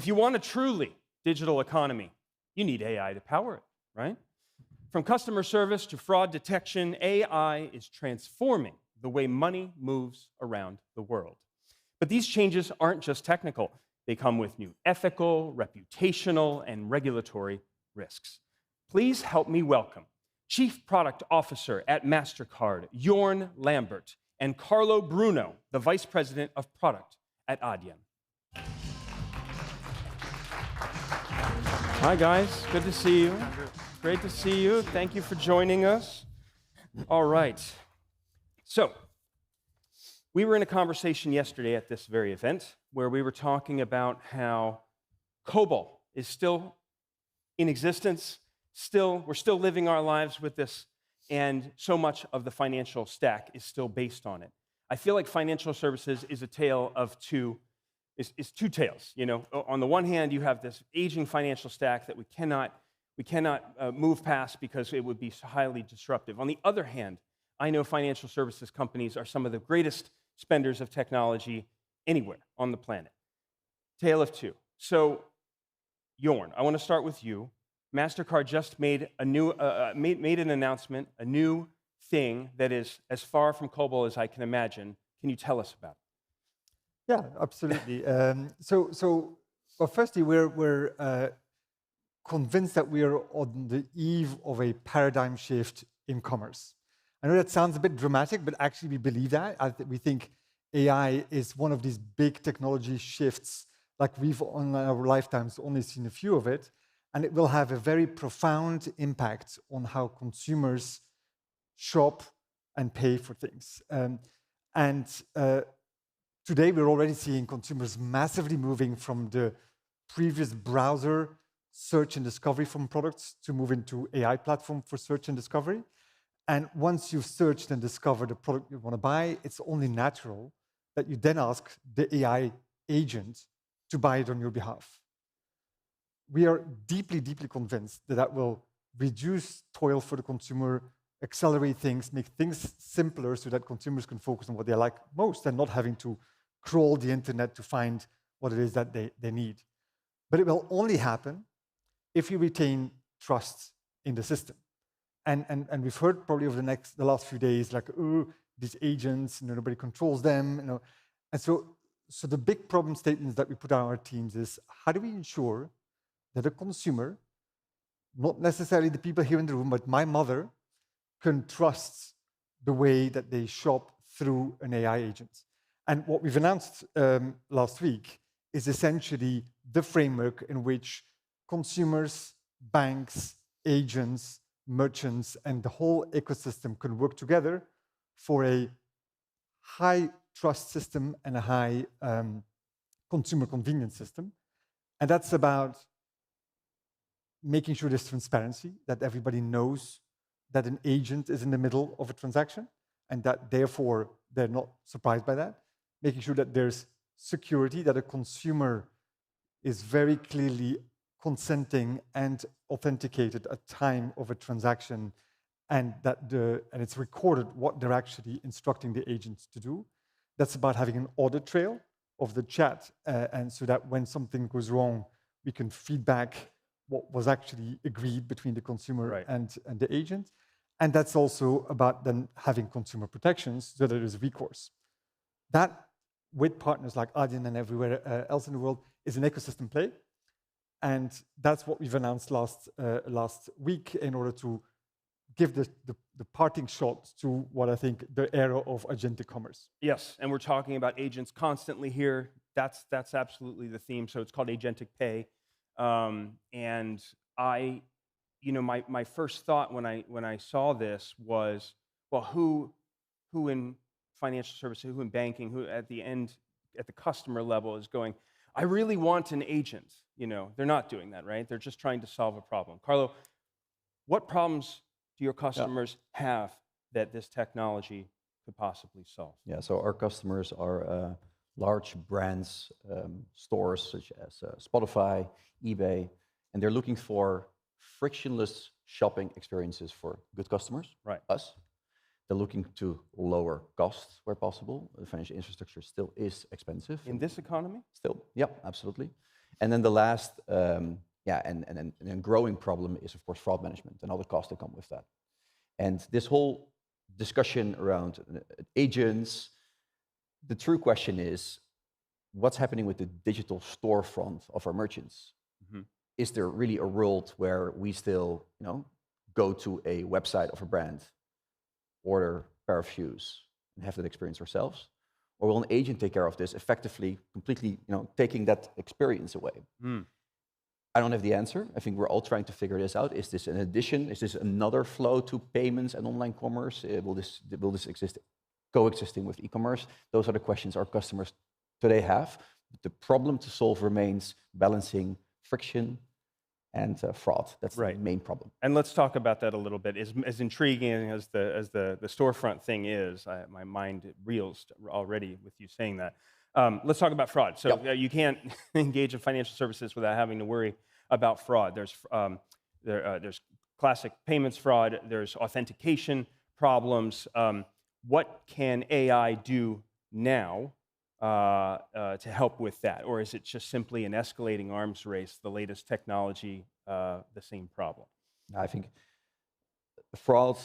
If you want a truly digital economy, you need AI to power it, right? From customer service to fraud detection, AI is transforming the way money moves around the world. But these changes aren't just technical. They come with new ethical, reputational, and regulatory risks. Please help me welcome Chief Product Officer at Mastercard, Jorn Lambert, and Carlo Bruno, the Vice President of Product at Adyen. Hi, guys. Good to see you. Great to see you. Thank you for joining us. All right. So, we were in a conversation yesterday at this very event where we were talking about how COBOL is still in existence. We're still living our lives with this, and so much of the financial stack is still based on it. I feel like financial services is a tale of two tales. You know, on the one hand, you have this aging financial stack that we cannot move past because it would be highly disruptive. On the other hand, I know financial services companies are some of the greatest spenders of technology anywhere on the planet. Tale of two. So, Jorn, I want to start with you. Mastercard just made an announcement, a new thing that is as far from COBOL as I can imagine. Can you tell us about it? Yeah, absolutely. Well, firstly, we're convinced that we are on the eve of a paradigm shift in commerce. I know that sounds a bit dramatic, but actually we believe that. We think AI is one of these big technology shifts, like we've in our lifetimes only seen a few of it, and it will have a very profound impact on how consumers shop and pay for things. Today, we're already seeing consumers massively moving from the previous browser search and discovery from products to move into AI platform for search and discovery. And once you've searched and discovered the product you want to buy, it's only natural that you then ask the AI agent to buy it on your behalf. We are deeply, deeply convinced that that will reduce toil for the consumer, accelerate things, make things simpler so that consumers can focus on what they like most and not having to crawl the internet to find what it is that they need. But it will only happen if you retain trust in the system. And we've heard probably over the last few days, like, oh, these agents, nobody controls them. And so the big problem statements that we put on our teams is, how do we ensure that a consumer, not necessarily the people here in the room, but my mother, can trust the way that they shop through an AI agent? And what we've announced last week is essentially the framework in which consumers, banks, agents, merchants, and the whole ecosystem can work together for a high trust system and a high consumer convenience system. And that's about making sure there's transparency, that everybody knows that an agent is in the middle of a transaction, and that therefore they're not surprised by that. Making sure that there's security, that a consumer is very clearly consenting and authenticated at time of a transaction, and that it's recorded what they're actually instructing the agents to do. That's about having an audit trail of the chat, and so that when something goes wrong, we can feedback what was actually agreed between the consumer and the agent. And that's also about then having consumer protections so that there is recourse. That, with partners like Adyen and everywhere else in the world, is an ecosystem play. And that's what we've announced last week in order to give the parting shot to what I think the era of agentic commerce. Yes, and we're talking about agents constantly here. That's absolutely the theme. So it's called agentic pay. And my first thought when I saw this was, well, who in financial services, who in banking, who at the end, at the customer level is going, I really want an agent. They're not doing that, right? They're just trying to solve a problem. Carlo, what problems do your customers have that this technology could possibly solve? Yeah, so our customers are large brands, stores such as Spotify, eBay, and they're looking for frictionless shopping experiences for good customers, us. They're looking to lower costs where possible. The financial infrastructure still is expensive. In this economy? Still, yeah, absolutely. And then the last, and then growing problem is, of course, fraud management and all the costs that come with that. And this whole discussion around agents, the true question is, what's happening with the digital storefront of our merchants? Mm-hmm. Is there really a world where we still, go to a website of a brand, order a pair of shoes, and have that experience ourselves? Or will an agent take care of this effectively, completely, taking that experience away? Mm. I don't have the answer. I think we're all trying to figure this out. Is this an addition? Is this another flow to payments and online commerce? Will this exist coexisting with e-commerce? Those are the questions our customers today have. But the problem to solve remains balancing friction and fraud. That's the main problem. And let's talk about that a little bit. As intriguing as the storefront thing is, my mind reels already with you saying that. Let's talk about fraud. So you can't engage in financial services without having to worry about fraud. There's classic payments fraud. There's authentication problems. What can AI do now to help with that? Or is it just simply an escalating arms race, the latest technology, the same problem? I think fraud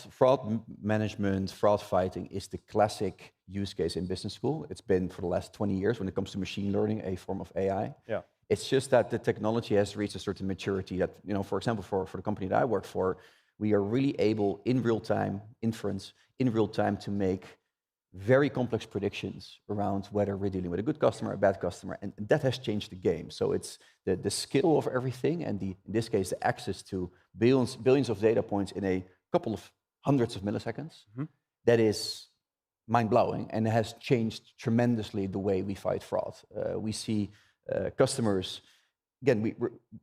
management, fraud fighting is the classic use case in business school. It's been for the last 20 years when it comes to machine learning, a form of AI. Yeah. It's just that the technology has reached a certain maturity that, for example, for the company that I work for, we are really able in real time, inference, in real time to make very complex predictions around whether we're dealing with a good customer, a bad customer, and that has changed the game. So it's the skill of everything, and in this case, the access to billions of data points in a couple of hundreds of milliseconds. Mm-hmm. That is mind-blowing, and it has changed tremendously the way we fight fraud. We see customers, again,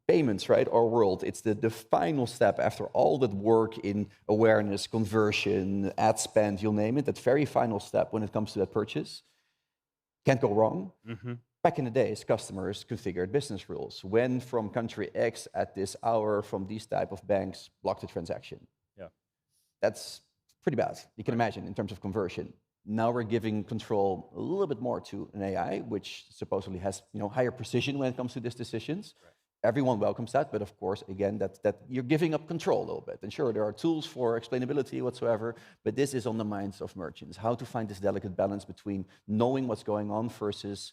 payments, right? Our world, it's the final step after all that work in awareness, conversion, ad spend, you'll name it, that very final step when it comes to that purchase. Can't go wrong. Mm-hmm. Back in the days, customers configured business rules. When from country X at this hour from these type of banks block the transaction. Yeah. That's pretty bad, you can imagine, in terms of conversion. Now we're giving control a little bit more to an AI, which supposedly has higher precision when it comes to these decisions. Right. Everyone welcomes that, but of course, again, that you're giving up control a little bit. And sure, there are tools for explainability whatsoever, but this is on the minds of merchants. How to find this delicate balance between knowing what's going on versus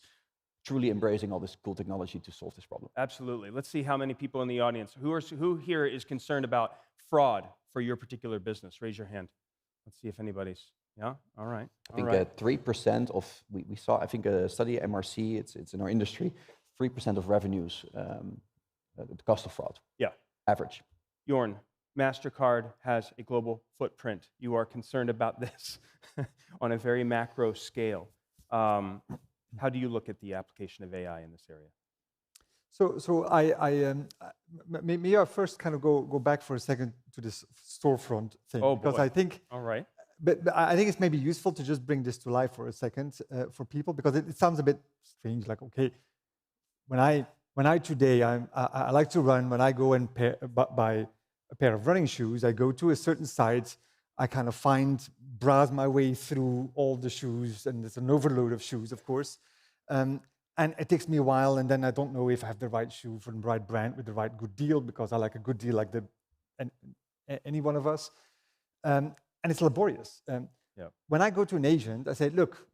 truly embracing all this cool technology to solve this problem. Absolutely. Let's see how many people in the audience, who here is concerned about fraud for your particular business? Raise your hand. Let's see if anybody's... Yeah, all right. I think 3% of, we saw, I think a study at MRC, it's in our industry, 3% of revenues, the cost of fraud. Yeah. Average. Jorn, Mastercard has a global footprint. You are concerned about this on a very macro scale. How do you look at the application of AI in this area? So maybe I first kind of go back for a second to this storefront thing. Oh, because boy. I think... All right. But I think it's maybe useful to just bring this to life for a second for people, because it sounds a bit strange. Like, okay, when I today I like to run. When I go and buy a pair of running shoes, I go to a certain site. I kind of browse my way through all the shoes, and there's an overload of shoes, of course. And it takes me a while, and then I don't know if I have the right shoe from the right brand with the right good deal, because I like a good deal like any one of us. And it's laborious. When I go to an agent, I say, look,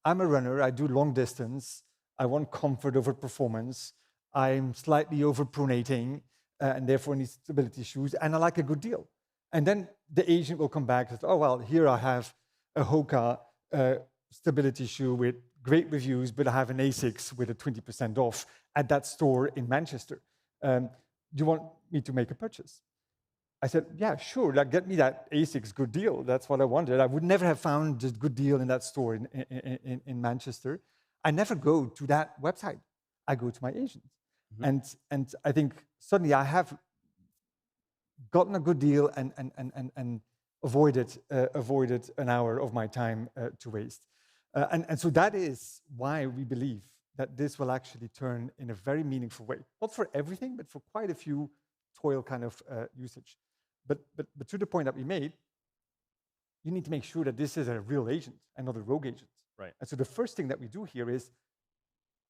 I'm a runner, I do long distance, I want comfort over performance, I'm slightly overpronating, and therefore need stability shoes, and I like a good deal. And then the agent will come back and say, oh, well, here I have a Hoka stability shoe with great reviews, but I have an Asics with a 20% off at that store in Manchester. Do you want me to make a purchase? I said, yeah, sure, get me that Asics good deal. That's what I wanted. I would never have found a good deal in that store in Manchester. I never go to that website. I go to my agent. Mm-hmm. And I think suddenly I have gotten a good deal and avoided an hour of my time to waste. And so that is why we believe that this will actually turn in a very meaningful way. Not for everything, but for quite a few toil kind of usage. But to the point that we made, you need to make sure that this is a real agent and not a rogue agent. Right. And so the first thing that we do here is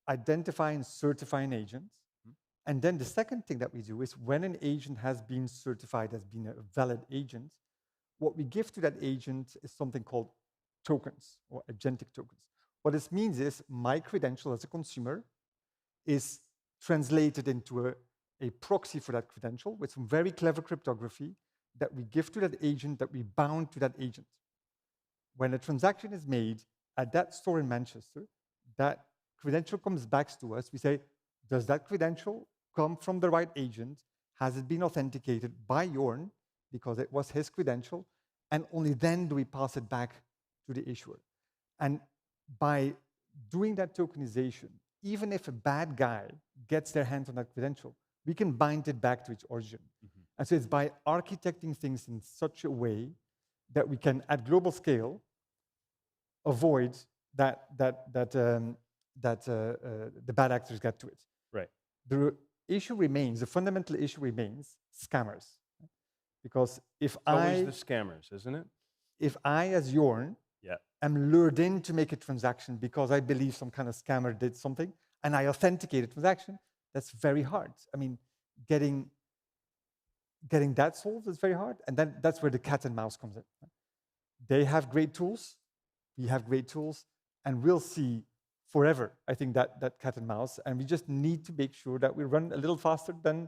identify and certify an agent And then the second thing that we do is when an agent has been certified as being a valid agent, what we give to that agent is something called tokens or agentic tokens. What this means is my credential as a consumer is translated into a proxy for that credential with some very clever cryptography that we give to that agent, that we bound to that agent. When a transaction is made at that store in Manchester, that credential comes back to us. We say, does that credential come from the right agent? Has it been authenticated by Jorn because it was his credential? And only then do we pass it back to the issuer. And by doing that tokenization, even if a bad guy gets their hands on that credential, we can bind it back to its origin. Mm-hmm. And so it's by architecting things in such a way that we can, at global scale, avoid that the bad actors get to it. Right. The issue remains, the fundamental issue remains scammers. Because if always the scammers, isn't it? If I, as Jorn, am lured in to make a transaction because I believe some kind of scammer did something, and I authenticate a transaction, that's very hard. I mean, getting that solved is very hard, and then that's where the cat and mouse comes in. They have great tools, we have great tools, and we'll see forever, I think, that cat and mouse, and we just need to make sure that we run a little faster than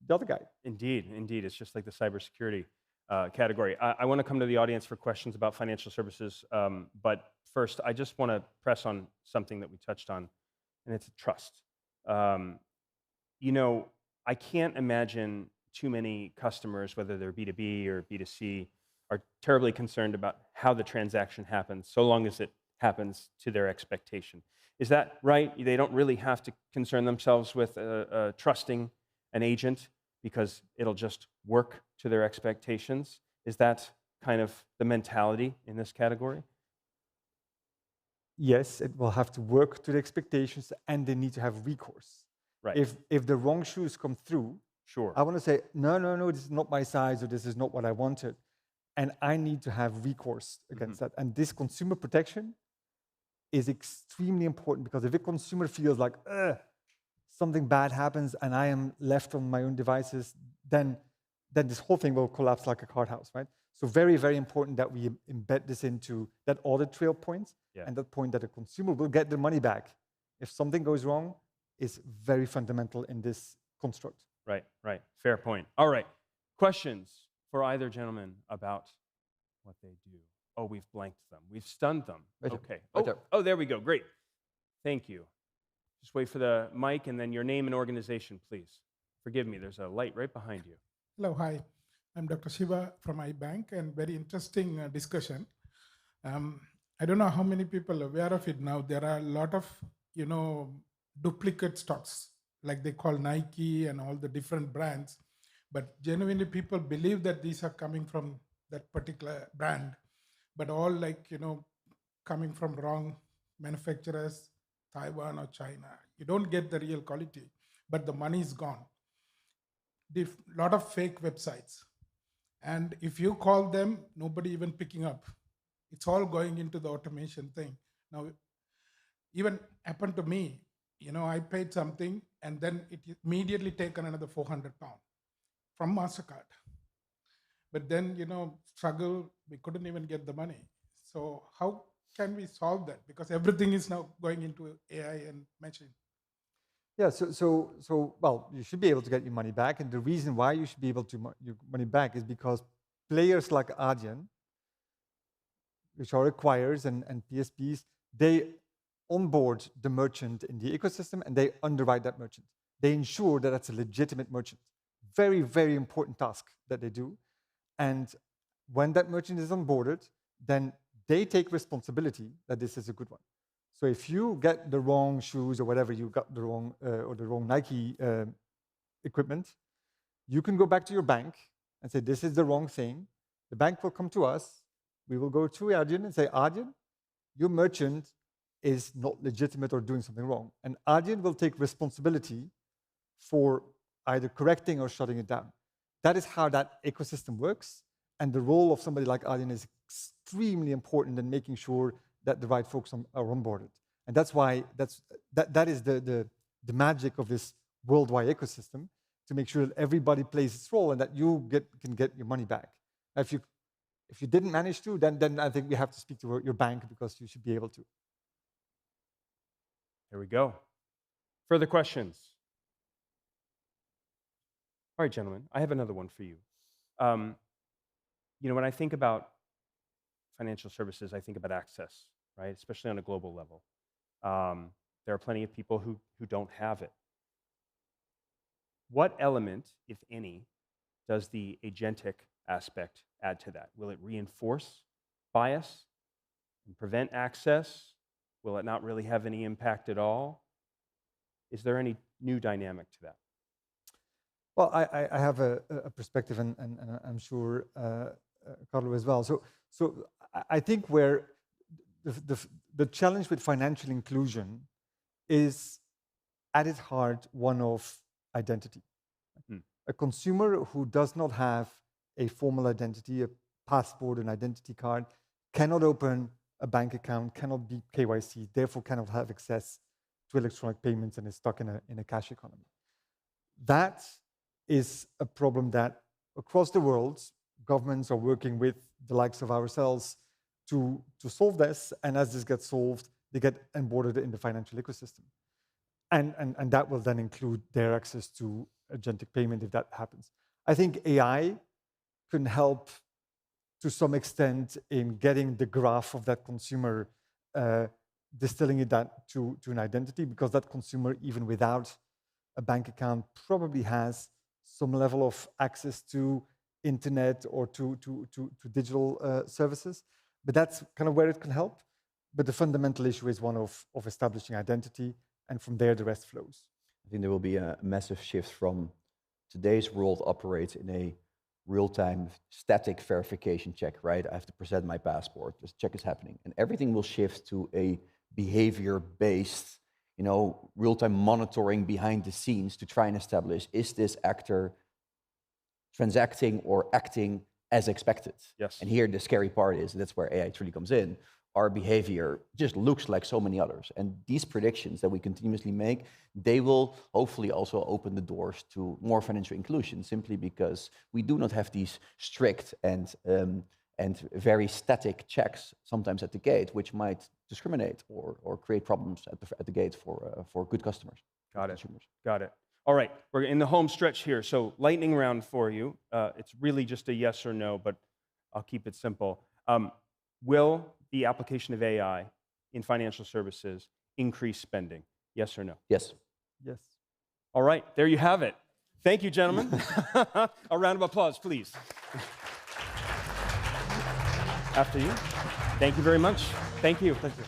the other guy. Indeed, indeed. It's just like the cybersecurity category. I want to come to the audience for questions about financial services, but first, I just want to press on something that we touched on, and it's trust. You know, I can't imagine too many customers, whether they're B2B or B2C, are terribly concerned about how the transaction happens, so long as it happens to their expectation. Is that right? They don't really have to concern themselves with trusting an agent because it'll just work to their expectations. Is that kind of the mentality in this category? Yes, it will have to work to the expectations, and they need to have recourse. Right. If the wrong shoes come through, sure, I want to say, no, this is not my size, or this is not what I wanted, and I need to have recourse against that. And this consumer protection is extremely important, because if a consumer feels like, something bad happens and I am left on my own devices, then this whole thing will collapse like a card house, right? So very, very important that we embed this into that audit trail point, and that point that a consumer will get their money back if something goes wrong is very fundamental in this construct. Right, right. Fair point. All right. Questions for either gentleman about what they do? Oh, we've blanked them. We've stunned them. Okay. Oh, there we go. Great. Thank you. Just wait for the mic, and then your name and organization, please. Forgive me, there's a light right behind you. Hello, hi. I'm Dr. Shiva from iBank, and very interesting discussion. I don't know how many people are aware of it now. There are a lot of, duplicate stocks, like they call Nike and all the different brands. But genuinely, people believe that these are coming from that particular brand, but all coming from wrong manufacturers, Taiwan or China. You don't get the real quality, but the money is gone. A lot of fake websites. And if you call them, nobody even picking up. It's all going into the automation thing. Now, even happened to me, I paid something and then it immediately taken another £400 from Mastercard. But then, struggle, we couldn't even get the money. So how can we solve that? Because everything is now going into AI and machine. Yeah, well, you should be able to get your money back. And the reason why you should be able to get your money back is because players like Adyen, which are acquirers and PSPs, they onboard the merchant in the ecosystem and they underwrite that merchant. They ensure that that's a legitimate merchant. Very, very important task that they do. And when that merchant is onboarded, then they take responsibility that this is a good one. So if you get the wrong shoes or whatever, you got the wrong Nike equipment, you can go back to your bank and say, this is the wrong thing. The bank will come to us. We will go to Adyen and say, Adyen, your merchant is not legitimate or doing something wrong. And Adyen will take responsibility for either correcting or shutting it down. That is how that ecosystem works. And the role of somebody like Adyen is extremely important in making sure that the right folks are onboarded. And that's why that is the magic of this worldwide ecosystem to make sure that everybody plays its role and that you can get your money back. If you didn't manage to, then I think we have to speak to your bank, because you should be able to. There we go. Further questions? All right, gentlemen, I have another one for you. When I think about financial services, I think about access, right? Especially on a global level. There are plenty of people who don't have it. What element, if any, does the agentic aspect add to that? Will it reinforce bias and prevent access? Will it not really have any impact at all? Is there any new dynamic to that? Well, I have a perspective, and I'm sure Carlo as well. So I think where the challenge with financial inclusion is at its heart one of identity. A consumer who does not have a formal identity, a passport, an identity card, cannot open a bank account, cannot be KYC, therefore cannot have access to electronic payments, and is stuck in a cash economy. That is a problem that across the world, governments are working with the likes of ourselves to solve this, and as this gets solved, they get onboarded in the financial ecosystem. And that will then include their access to agentic payment if that happens. I think AI can help to some extent in getting the graph of that consumer, distilling it to an identity, because that consumer, even without a bank account, probably has some level of access to internet or to digital services. But that's kind of where it can help. But the fundamental issue is one of establishing identity, and from there the rest flows. I think there will be a massive shift from today's world operates in a real-time static verification check, right? I have to present my passport, this check is happening. And everything will shift to a behavior-based, real-time monitoring behind the scenes to try and establish, is this actor transacting or acting as expected? Yes. And here the scary part is, that's where AI truly comes in, our behavior just looks like so many others. And these predictions that we continuously make, they will hopefully also open the doors to more financial inclusion, simply because we do not have these strict and very static checks sometimes at the gate, which might discriminate or create problems at the gate for good customers. Got it. Consumers. Got it. All right, we're in the home stretch here. So lightning round for you. It's really just a yes or no, but I'll keep it simple. Will the application of AI in financial services increase spending? Yes or no? Yes. Yes. All right, there you have it. Thank you, gentlemen. A round of applause, please. After you. Thank you very much. Thank you. Thank you.